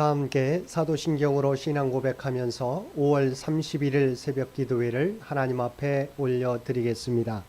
다 함께 사도신경으로 신앙 고백하면서 5월 31일 새벽 기도회를 하나님 앞에 올려드리겠습니다.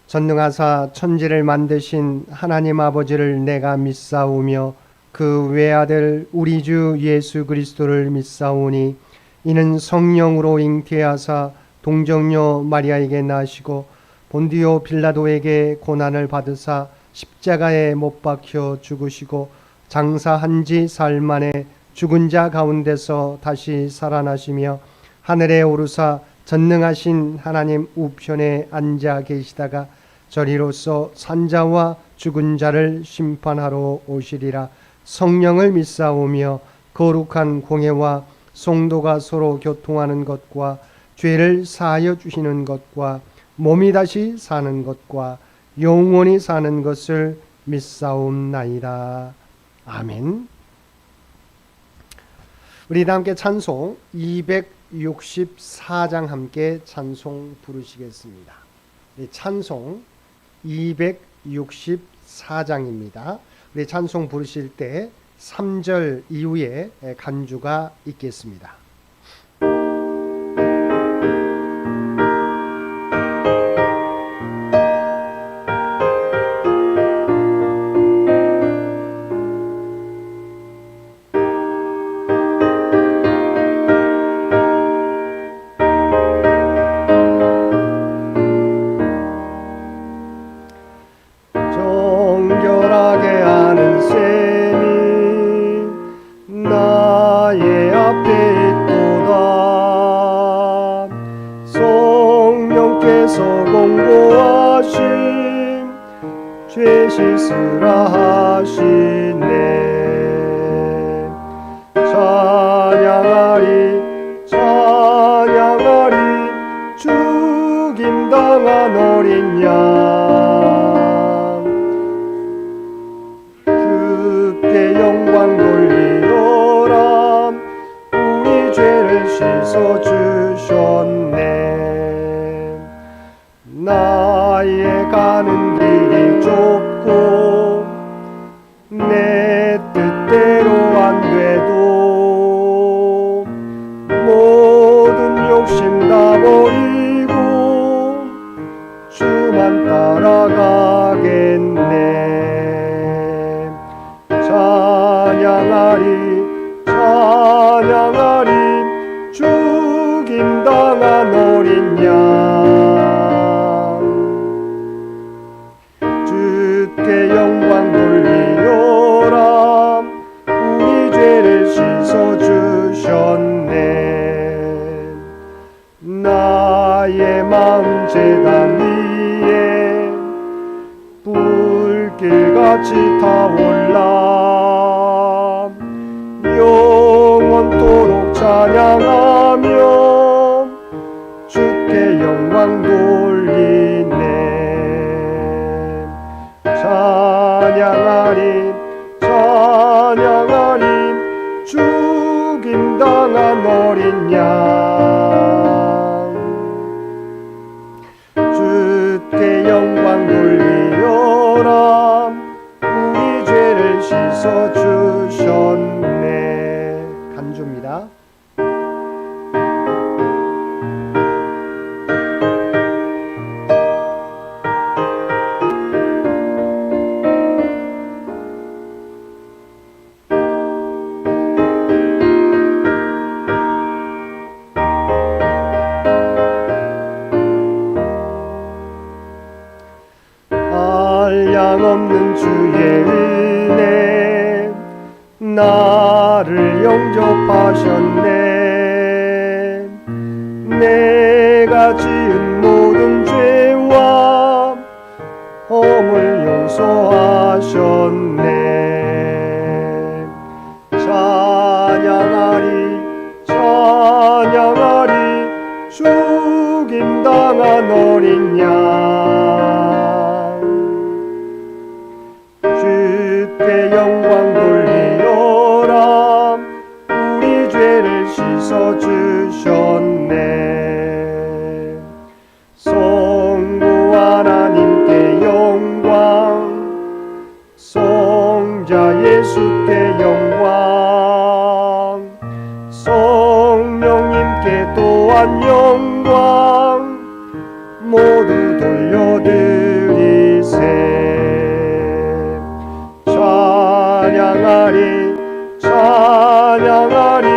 전능하사 천지를 만드신 하나님 아버지를 내가 믿사오며 그 외아들 우리 주 예수 그리스도를 믿사오니 이는 성령으로 잉태하사 동정녀 마리아에게 나시고 본디오 빌라도에게 고난을 받으사 십자가에 못 박혀 죽으시고 장사한 지 사흘 만에 죽은 자 가운데서 다시 살아나시며 하늘에 오르사 전능하신 하나님 우편에 앉아 계시다가 저리로서 산자와 죽은 자를 심판하러 오시리라. 성령을 믿사오며 거룩한 공회와 성도가 서로 교통하는 것과 죄를 사하여 주시는 것과 몸이 다시 사는 것과 영원히 사는 것을 믿사옵나이다. 아멘. 우리 다 함께 찬송 264장 함께 찬송 부르시겠습니다. 찬송 264장입니다. 우리 찬송 부르실 때 3절 이후에 간주가 있겠습니다. 죄 씻으라 하시네. 찬양하리 찬양하리 죽임당한 어린 양 주께 영광 돌리어라. 우리 죄를 씻어주셨네. 나의 가는 길이 좁고 내 뜻대로 안 돼도 모든 욕심 다 버리고 주만 따라가겠네. 찬양하리 찬양하리 죽임당한 어린 양 주께 영광 돌리어라. 우리 죄를 씻어주셨네. 나의 마음 제단 위에 불길같이 타올라. 영원토록 찬양하며 주께 영광 돌리네. 찬양하리 찬양하리 죽임당한 어린 양 주께 영광 돌리어라. 우리 죄를 씻어주셨네. 간주입니다. 한량없는 주의 은혜 나를 영접하셨네. 내가 지은 모든 죄와 허물 용서하셨네. 찬양하리 찬양하리 죽임당한 어린 양 주께 영광 돌리어라. 우리 죄를 씻어주셨네. 성부 하나님께 영광 성자 예수께 영광 귀한 영광 모두 돌려드리세. 찬양하리 찬양하리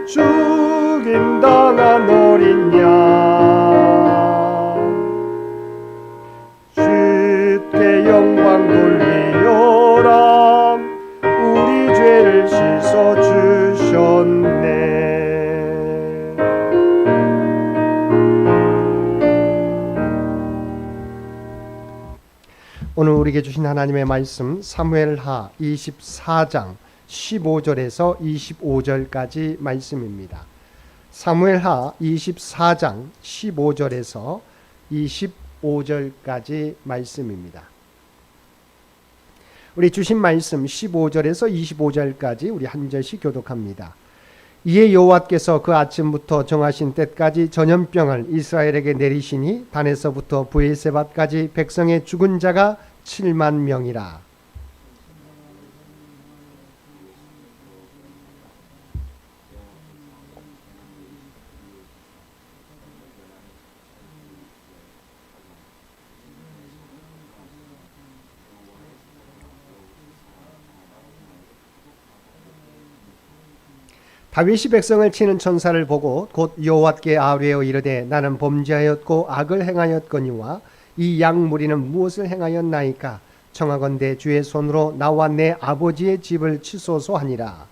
죽임당한 어린 양. 주께 영광 돌리오라. 우리 죄를 씻어주셨네. 오늘 우리에게 주신 하나님의 말씀 사무엘하 24장 15절에서 25절까지 말씀입니다. 사무엘하 24장 15절에서 25절까지 말씀입니다. 우리 주신 말씀 15절에서 25절까지 우리 한 절씩 교독합니다. 이에 여호와께서 그 아침부터 정하신 때까지 전염병을 이스라엘에게 내리시니 단에서부터 브엘세바까지 백성의 죽은 자가 7만 명이라. 다윗이 백성을 치는 천사를 보고 곧 여호와께 아뢰어 이르되 나는 범죄하였고 악을 행하였거니와 이 양 무리는 무엇을 행하였나이까? 청하건대 주의 손으로 나와 내 아버지의 집을 치소서 하니라.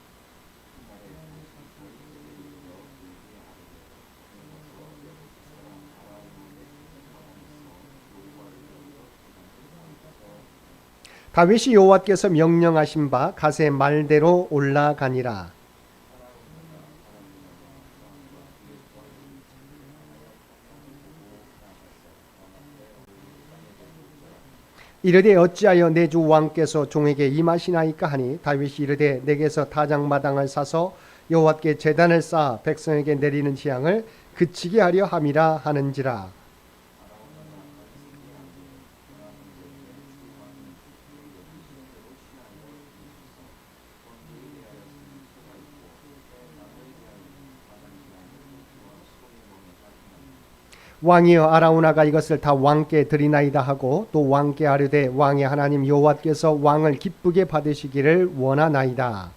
다윗이 여호와께서 명령하신 바 갓의 말대로 올라가니라. 이르되 어찌하여 내 주 왕께서 종에게 임하시나이까 하니 다윗이 이르되 내게서 타작마당을 사서 여호와께 제단을 쌓아 백성에게 내리는 재앙을 그치게 하려 함이라 하는지라. 왕이여 아라우나가 이것을 다 왕께 드리나이다 하고 또 왕께 아뢰되 왕의 하나님 여호와께서 왕을 기쁘게 받으시기를 원하나이다.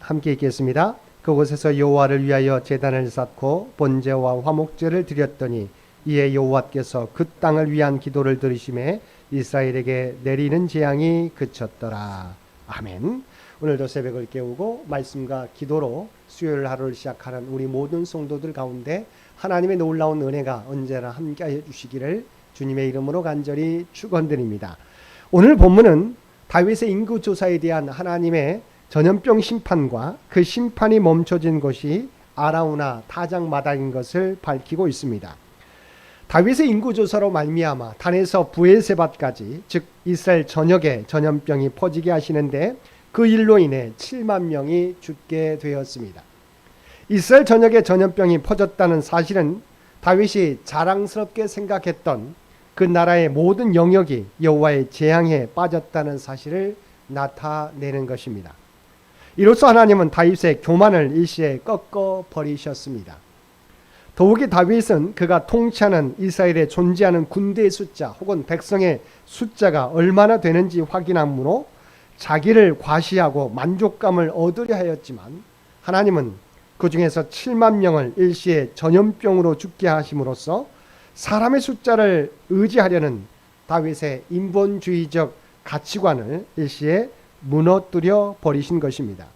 함께 읽겠습니다. 그곳에서 여호와를 위하여 제단을 쌓고 번제와 화목제를 드렸더니 이에 여호와께서 그 땅을 위한 기도를 들으심에 이스라엘에게 내리는 재앙이 그쳤더라. 아멘. 오늘도 새벽을 깨우고 말씀과 기도로 수요일 하루를 시작하는 우리 모든 성도들 가운데 하나님의 놀라운 은혜가 언제나 함께하여 주시기를 주님의 이름으로 간절히 축원드립니다. 오늘 본문은 다윗의 인구조사에 대한 하나님의 전염병 심판과 그 심판이 멈춰진 것이 아라우나 타작마당인 것을 밝히고 있습니다. 다윗의 인구조사로 말미암아 단에서 브엘세바까지 즉 이스라엘 전역에 전염병이 퍼지게 하시는데 그 일로 인해 7만 명이 죽게 되었습니다. 이스라엘 전역에 전염병이 퍼졌다는 사실은 다윗이 자랑스럽게 생각했던 그 나라의 모든 영역이 여호와의 재앙에 빠졌다는 사실을 나타내는 것입니다. 이로써 하나님은 다윗의 교만을 일시에 꺾어 버리셨습니다. 더욱이 다윗은 그가 통치하는 이스라엘에 존재하는 군대의 숫자 혹은 백성의 숫자가 얼마나 되는지 확인함으로 자기를 과시하고 만족감을 얻으려 하였지만 하나님은 그 중에서 7만 명을 일시에 전염병으로 죽게 하심으로써 사람의 숫자를 의지하려는 다윗의 인본주의적 가치관을 일시에 무너뜨려 버리신 것입니다.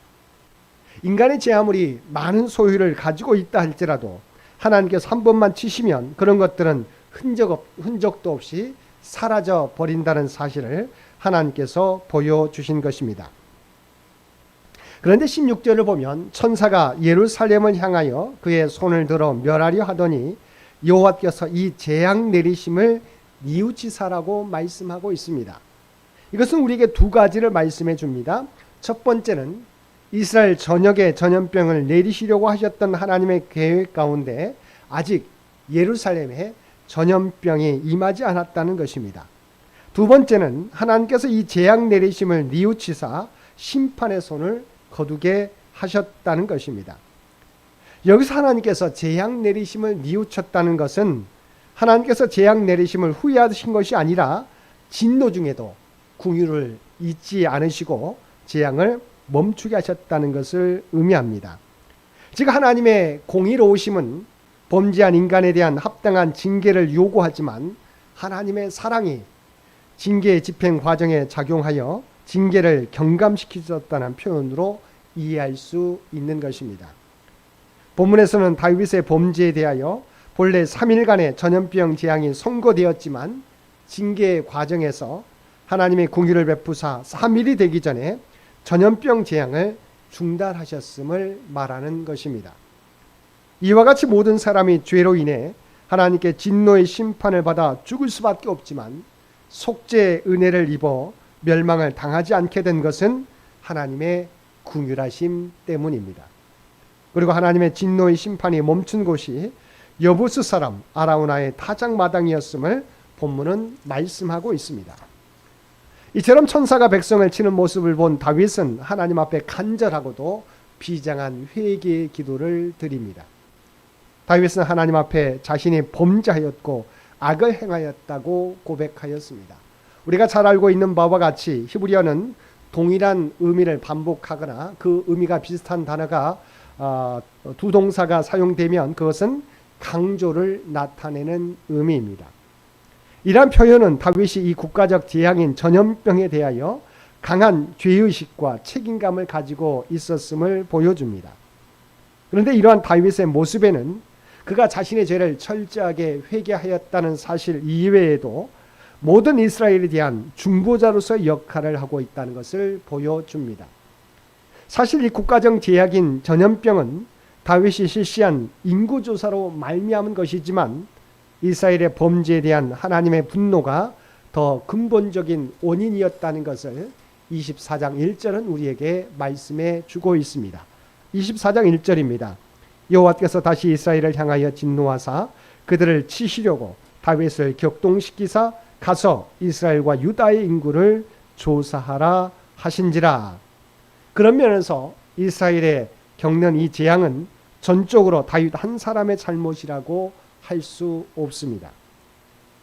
인간의 제 아무리 많은 소유를 가지고 있다 할지라도 하나님께서 한 번만 치시면 그런 것들은 흔적도 없이 사라져 버린다는 사실을 하나님께서 보여주신 것입니다. 그런데 16절을 보면 천사가 예루살렘을 향하여 그의 손을 들어 멸하려 하더니 여호와께서 이 재앙 내리심을 뉘우치사라고 말씀하고 있습니다. 이것은 우리에게 두 가지를 말씀해 줍니다. 첫 번째는 이스라엘 전역에 전염병을 내리시려고 하셨던 하나님의 계획 가운데 아직 예루살렘에 전염병이 임하지 않았다는 것입니다. 두 번째는 하나님께서 이 재앙 내리심을 뉘우치사 심판의 손을 거두게 하셨다는 것입니다. 여기서 하나님께서 재앙 내리심을 뉘우쳤다는 것은 하나님께서 재앙 내리심을 후회하신 것이 아니라 진노 중에도 궁유를 잊지 않으시고 재앙을 멈추게 하셨다는 것을 의미합니다. 즉 하나님의 공의로우심은 범죄한 인간에 대한 합당한 징계를 요구하지만 하나님의 사랑이 징계 집행 과정에 작용하여 징계를 경감시키셨다는 표현으로 이해할 수 있는 것입니다. 본문에서는 다윗의 범죄에 대하여 본래 3일간의 전염병 재앙이 선고되었지만 징계 과정에서 하나님의 공의를 베푸사 3일이 되기 전에 전염병 재앙을 중단하셨음을 말하는 것입니다. 이와 같이 모든 사람이 죄로 인해 하나님께 진노의 심판을 받아 죽을 수밖에 없지만 속죄의 은혜를 입어 멸망을 당하지 않게 된 것은 하나님의 긍휼하심 때문입니다. 그리고 하나님의 진노의 심판이 멈춘 곳이 여부스 사람 아라우나의 타작마당이었음을 본문은 말씀하고 있습니다. 이처럼 천사가 백성을 치는 모습을 본 다윗은 하나님 앞에 간절하고도 비장한 회개의 기도를 드립니다. 다윗은 하나님 앞에 자신이 범죄하였고 악을 행하였다고 고백하였습니다. 우리가 잘 알고 있는 바와 같이 히브리어는 동일한 의미를 반복하거나 그 의미가 비슷한 단어가 두 동사가 사용되면 그것은 강조를 나타내는 의미입니다. 이러한 표현은 다윗이 이 국가적 재앙인 전염병에 대하여 강한 죄의식과 책임감을 가지고 있었음을 보여줍니다. 그런데 이러한 다윗의 모습에는 그가 자신의 죄를 철저하게 회개하였다는 사실 이외에도 모든 이스라엘에 대한 중보자로서 역할을 하고 있다는 것을 보여줍니다. 사실 이 국가적 재앙인 전염병은 다윗이 실시한 인구조사로 말미암은 것이지만 이스라엘의 범죄에 대한 하나님의 분노가 더 근본적인 원인이었다는 것을 24장 1절은 우리에게 말씀해 주고 있습니다. 24장 1절입니다. 여호와께서 다시 이스라엘을 향하여 진노하사 그들을 치시려고 다윗을 격동시키사 가서 이스라엘과 유다의 인구를 조사하라 하신지라. 그런 면에서 이스라엘에 겪는 이 재앙은 전적으로 다윗 한 사람의 잘못이라고 할 수 없습니다.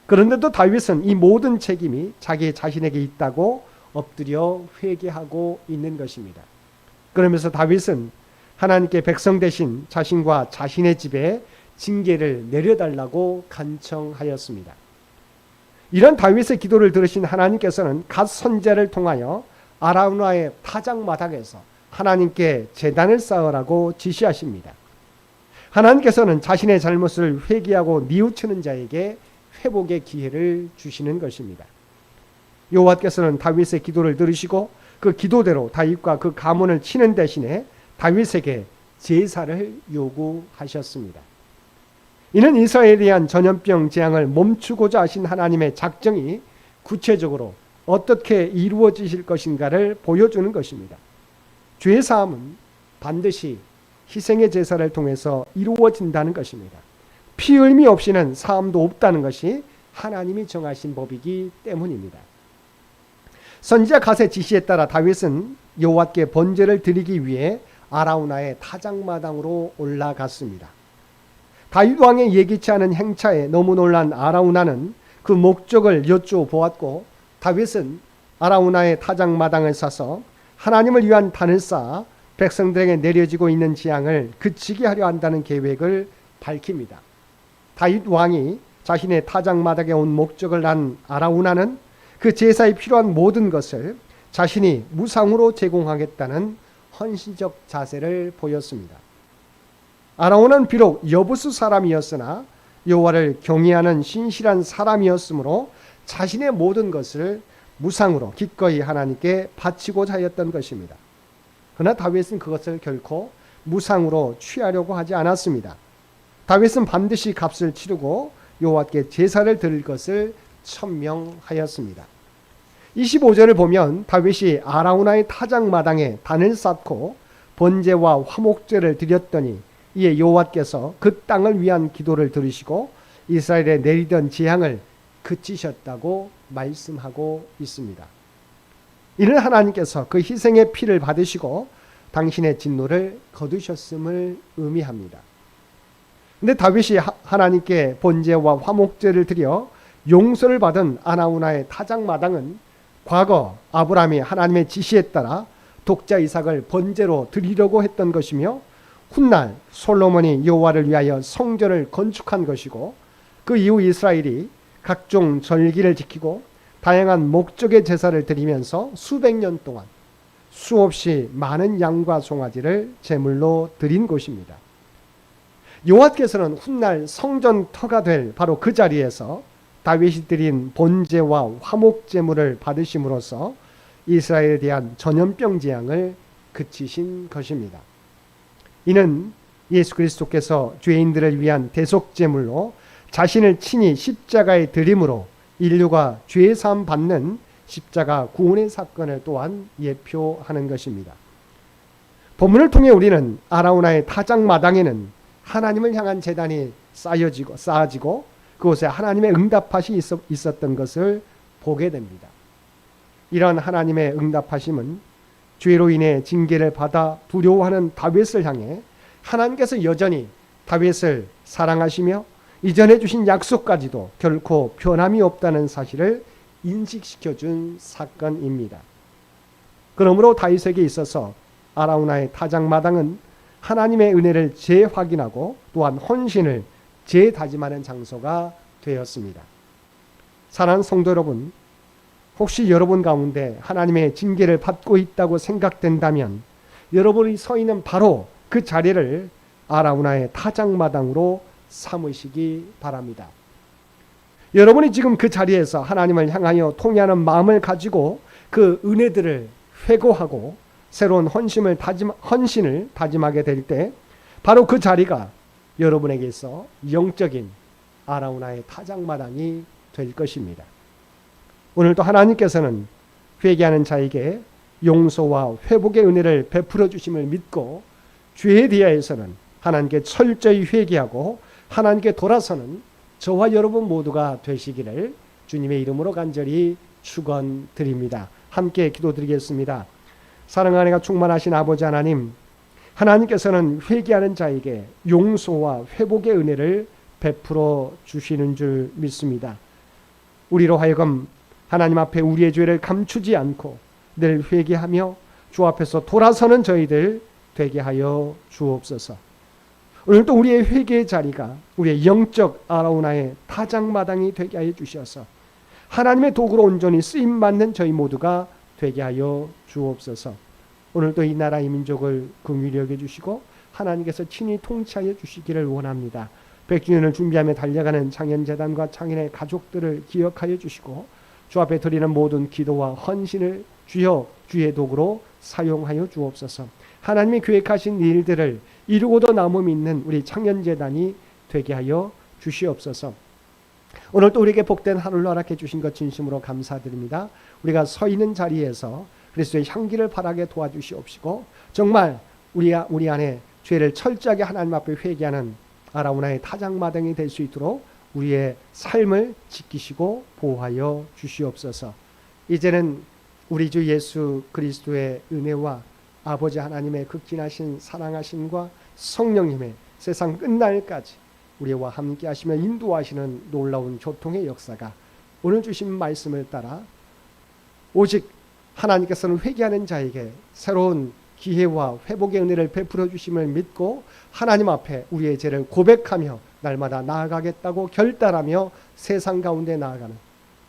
그런데도 다윗은 이 모든 책임이 자기 자신에게 있다고 엎드려 회개하고 있는 것입니다. 그러면서 다윗은 하나님께 백성 대신 자신과 자신의 집에 징계를 내려달라고 간청하였습니다. 이런 다윗의 기도를 들으신 하나님께서는 갓 선지자를 통하여 아라우나의 타작마당에서 하나님께 제단을 쌓으라고 지시하십니다. 하나님께서는 자신의 잘못을 회개하고 뉘우치는 자에게 회복의 기회를 주시는 것입니다. 여호와께서는 다윗의 기도를 들으시고 그 기도대로 다윗과 그 가문을 치는 대신에 다윗에게 제사를 요구하셨습니다. 이는 이스라엘에 대한 전염병 재앙을 멈추고자 하신 하나님의 작정이 구체적으로 어떻게 이루어지실 것인가를 보여주는 것입니다. 죄 사함은 반드시 희생의 제사를 통해서 이루어진다는 것입니다. 피 흘미 없이는 사함도 없다는 것이 하나님이 정하신 법이기 때문입니다. 선지자 갓의 지시에 따라 다윗은 여호와께 번제를 드리기 위해 아라우나의 타작마당으로 올라갔습니다. 다윗 왕의 예기치 않은 행차에 너무 놀란 아라우나는 그 목적을 여쭈어보았고 다윗은 아라우나의 타작마당을 사서 하나님을 위한 단을 쌓아 백성들에게 내려지고 있는 재앙을 그치게 하려 한다는 계획을 밝힙니다. 다윗 왕이 자신의 타작마당에 온 목적을 안 아라우나는 그 제사에 필요한 모든 것을 자신이 무상으로 제공하겠다는 헌신적 자세를 보였습니다. 아라우나는 비록 여부스 사람이었으나 여호와를 경외하는 신실한 사람이었으므로 자신의 모든 것을 무상으로 기꺼이 하나님께 바치고자 하였던 것입니다. 그러나 다윗은 그것을 결코 무상으로 취하려고 하지 않았습니다. 다윗은 반드시 값을 치르고 여호와께 제사를 드릴 것을 천명하였습니다. 25절을 보면 다윗이 아라우나의 타작마당에 단을 쌓고 번제와 화목제를 드렸더니 이에 여호와께서 그 땅을 위한 기도를 들으시고 이스라엘에 내리던 재앙을 그치셨다고 말씀하고 있습니다. 이는 하나님께서 그 희생의 피를 받으시고 당신의 진노를 거두셨음을 의미합니다. 근데 다윗이 하나님께 번제와 화목제를 드려 용서를 받은 아나우나의 타작마당은 과거 아브라함이 하나님의 지시에 따라 독자 이삭을 번제로 드리려고 했던 것이며 훗날 솔로몬이 여호와를 위하여 성전을 건축한 것이고 그 이후 이스라엘이 각종 절기를 지키고 다양한 목적의 제사를 드리면서 수백 년 동안 수없이 많은 양과 송아지를 제물로 드린 곳입니다. 여호와께서는 훗날 성전터가 될 바로 그 자리에서 다윗이 드린 번제와 화목 제물을 받으심으로써 이스라엘에 대한 전염병 재앙을 그치신 것입니다. 이는 예수 그리스도께서 죄인들을 위한 대속 제물로 자신을 친히 십자가에 드림으로 인류가 죄 사함 받는 십자가 구원의 사건을 또한 예표하는 것입니다. 본문을 통해 우리는 아라우나의 타작마당에는 하나님을 향한 제단이 쌓아지고 그곳에 하나님의 응답하심이 있었던 것을 보게 됩니다. 이런 하나님의 응답하심은 죄로 인해 징계를 받아 두려워하는 다윗을 향해 하나님께서 여전히 다윗을 사랑하시며 이전해 주신 약속까지도 결코 변함이 없다는 사실을 인식시켜준 사건입니다. 그러므로 다윗에게 있어서 아라우나의 타작마당은 하나님의 은혜를 재확인하고 또한 헌신을 재다짐하는 장소가 되었습니다. 사랑하는 성도 여러분, 혹시 여러분 가운데 하나님의 징계를 받고 있다고 생각된다면 여러분이 서 있는 바로 그 자리를 아라우나의 타작마당으로 삼으시기 바랍니다. 여러분이 지금 그 자리에서 하나님을 향하여 통회하는 마음을 가지고 그 은혜들을 회고하고 새로운 헌신을 다짐하게 될 때 바로 그 자리가 여러분에게서 영적인 아라우나의 타작마당이 될 것입니다. 오늘도 하나님께서는 회개하는 자에게 용서와 회복의 은혜를 베풀어 주심을 믿고 죄에 대하여서는 하나님께 철저히 회개하고 하나님께 돌아서는 저와 여러분 모두가 되시기를 주님의 이름으로 간절히 축원드립니다. 함께 기도드리겠습니다. 사랑하는 이가 충만하신 아버지 하나님, 하나님께서는 회개하는 자에게 용서와 회복의 은혜를 베풀어 주시는 줄 믿습니다. 우리로 하여금 하나님 앞에 우리의 죄를 감추지 않고 늘 회개하며 주 앞에서 돌아서는 저희들 되게 하여 주옵소서. 오늘도 우리의 회개의 자리가 우리의 영적 아라우나의 타작마당이 되게 하여 주셔서 하나님의 도구로 온전히 쓰임받는 저희 모두가 되게 하여 주옵소서. 오늘도 이 나라 이 민족을 긍휼히 여겨주시고 하나님께서 친히 통치하여 주시기를 원합니다. 100주년을 준비하며 달려가는 창현재단과 창현의 가족들을 기억하여 주시고 주 앞에 드리는 모든 기도와 헌신을 주여 주의 도구로 사용하여 주옵소서. 하나님이 계획하신 일들을 이루고도 남음 있는 우리 창현재단이 되게 하여 주시옵소서. 오늘도 우리에게 복된 하루를 허락해 주신 것 진심으로 감사드립니다. 우리가 서 있는 자리에서 그리스도의 향기를 바라게 도와주시옵시고 정말 우리 안에 죄를 철저하게 하나님 앞에 회개하는 아라우나의 타작마당이 될 수 있도록 우리의 삶을 지키시고 보호하여 주시옵소서. 이제는 우리 주 예수 그리스도의 은혜와 아버지 하나님의 극진하신 사랑하심과 성령님의 세상 끝날까지 우리와 함께 하시며 인도하시는 놀라운 교통의 역사가 오늘 주신 말씀을 따라 오직 하나님께서는 회개하는 자에게 새로운 기회와 회복의 은혜를 베풀어 주심을 믿고 하나님 앞에 우리의 죄를 고백하며 날마다 나아가겠다고 결단하며 세상 가운데 나아가는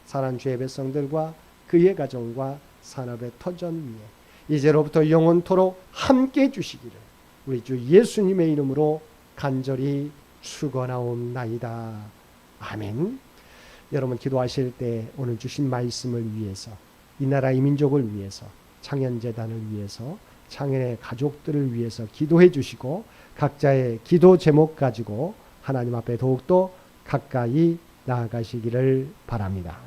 사랑하는 주의 백성들과 그의 가정과 산업의 터전 위에 이제로부터 영원토록 함께 해주시기를 우리 주 예수님의 이름으로 간절히 축원하옵나이다. 아멘. 여러분 기도하실 때 오늘 주신 말씀을 위해서 이 나라 이 민족을 위해서 창현재단을 위해서 창현의 가족들을 위해서 기도해 주시고 각자의 기도 제목 가지고 하나님 앞에 더욱더 가까이 나아가시기를 바랍니다.